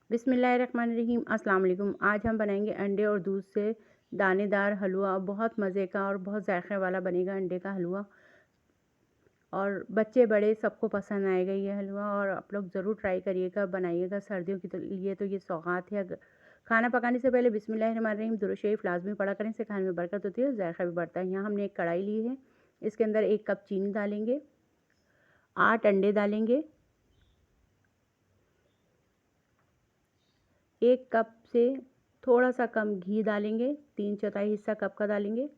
बिस्मिल्लाहिर्रहमानिर्रहीम। अस्सलाम वालेकुम। आज हम बनाएंगे अंडे और दूध से दानेदार हलवा। बहुत मज़े का और बहुत जायके वाला बनेगा अंडे का हलवा, और बच्चे बड़े सबको पसंद आएगा ये हलवा। और आप लोग ज़रूर ट्राई करिएगा, बनाइएगा। सर्दियों की तो लिए तो ये सौगात है। खाना पकाने से पहले बिस्मिल्लाहिर्रहमानिर्रहीम दुरूद शरीफ लाजमी पढ़ा करें। इससे खाने में बरकत होती है और जायका भी बढ़ता है। यहाँ हमने एक कढ़ाई ली है, इसके अंदर 1 कप चीनी डालेंगे, 8 अंडे डालेंगे, 1 कप से थोड़ा सा कम घी डालेंगे, 3/4 हिस्सा कप का डालेंगे।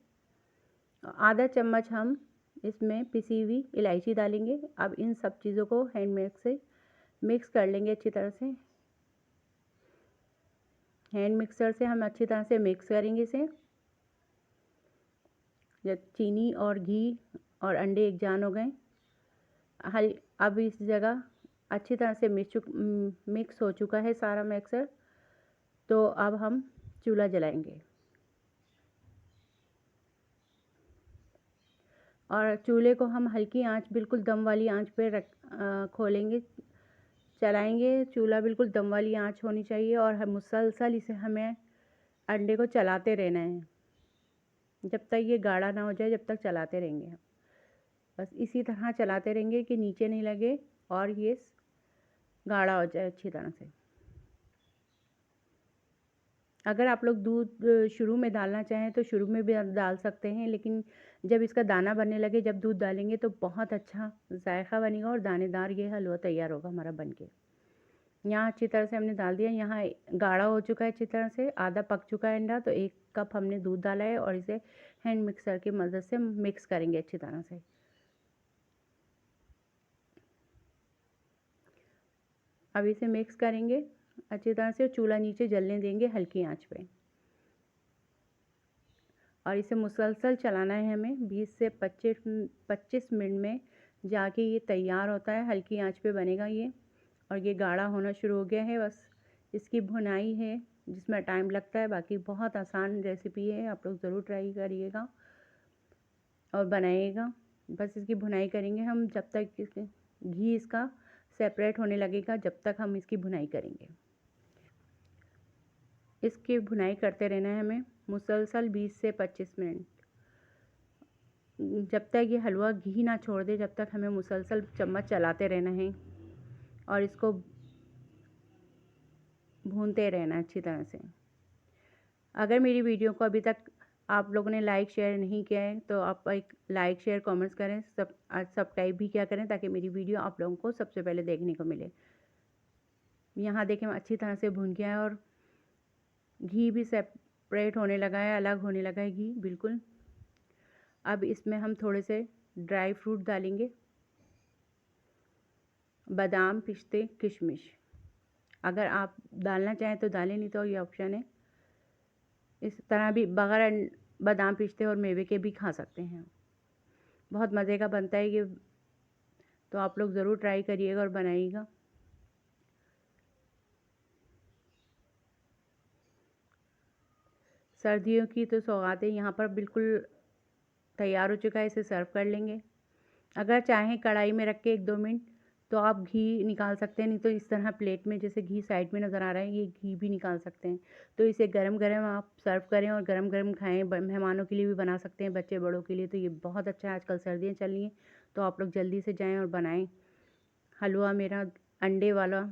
आधा चम्मच हम इसमें पिसी हुई इलायची डालेंगे। अब इन सब चीज़ों को हैंड मिक्स से मिक्स कर लेंगे अच्छी तरह से। हैंड मिक्सर से हम अच्छी तरह से मिक्स करेंगे इसे। जब चीनी और घी और अंडे एक जान हो गए, अब इस जगह अच्छी तरह से मिक्स हो चुका है सारा मिक्सर। तो अब हम चूल्हा जलाएंगे और चूल्हे को हम हल्की आंच, बिल्कुल दम वाली आंच पे खोलेंगे, चलाएंगे। चूल्हा बिल्कुल दम वाली आंच होनी चाहिए और हम मुसलसल इसे हमें अंडे को चलाते रहना है जब तक ये गाढ़ा ना हो जाए। जब तक चलाते रहेंगे हम, बस इसी तरह चलाते रहेंगे कि नीचे नहीं लगे और ये गाढ़ा हो जाए अच्छी तरह से। अगर आप लोग दूध शुरू में डालना चाहें तो शुरू में भी डाल सकते हैं, लेकिन जब इसका दाना बनने लगे, जब दूध डालेंगे तो बहुत अच्छा जायका बनेगा और दानेदार ये हलवा तैयार होगा हमारा बनके। यहाँ अच्छी तरह से हमने डाल दिया। यहाँ गाढ़ा हो चुका है अच्छी तरह से, आधा पक चुका है अंडा। तो 1 कप हमने दूध डाला है और इसे हैंड मिक्सर की मदद से मिक्स करेंगे अच्छी तरह से। अब इसे मिक्स करेंगे अच्छी तरह से, चूल्हा नीचे जलने देंगे हल्की आंच पे, और इसे मुसलसल चलाना है हमें। 20 से 25 मिनट में जाके ये तैयार होता है। हल्की आंच पे बनेगा ये, और ये गाढ़ा होना शुरू हो गया है। बस इसकी भुनाई है जिसमें टाइम लगता है। बाकी बहुत आसान रेसिपी है, आप लोग ज़रूर ट्राई करिएगा और बनाइएगा। बस इसकी भुनाई करेंगे हम जब तक घी इसका सेपरेट होने लगेगा, जब तक हम इसकी भुनाई करेंगे। इसकी भुनाई करते रहना है हमें मुसलसल 20 से 25 मिनट। जब तक ये हलवा घी ना छोड़ दे, जब तक हमें मुसलसल चम्मच चलाते रहना है और इसको भूनते रहना है अच्छी तरह से। अगर मेरी वीडियो को अभी तक आप लोगों ने लाइक शेयर नहीं किया है तो आप एक लाइक शेयर कमेंट्स करें, सब्सक्राइब भी किया करें, ताकि मेरी वीडियो आप लोगों को सबसे पहले देखने को मिले। यहाँ देखें अच्छी तरह से भून गया है और घी भी सेपरेट होने लगा है, अलग होने लगा है घी बिल्कुल। अब इसमें हम थोड़े से ड्राई फ्रूट डालेंगे, बादाम, पिस्ते, किशमिश। अगर आप डालना चाहें तो डालें, नहीं तो ये ऑप्शन है। इस तरह भी बगैर बादाम, पिस्ते और मेवे के भी खा सकते हैं। बहुत मज़े का बनता है ये, तो आप लोग ज़रूर ट्राई करिएगा और बनाइएगा। सर्दियों की तो सौगातें यहाँ पर बिल्कुल तैयार हो चुका है। इसे सर्व कर लेंगे। अगर चाहें कढ़ाई में रख के 1-2 मिनट तो आप घी निकाल सकते हैं, नहीं तो इस तरह प्लेट में जैसे घी साइड में नज़र आ रहा है, ये घी भी निकाल सकते हैं। तो इसे गरम गरम आप सर्व करें और गरम गरम खाएं। मेहमानों के लिए भी बना सकते हैं, बच्चे बड़ों के लिए। तो ये बहुत अच्छा है। आजकल सर्दियाँ चल रही हैं, तो आप लोग जल्दी से जाएँ और बनाएँ हलवा मेरा अंडे वाला।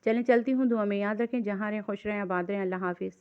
चलें चलती हूँ, दुआ में याद रखें। जहाँ रहें खुश रहें, आबाद रहें। अल्लाह हाफिज़।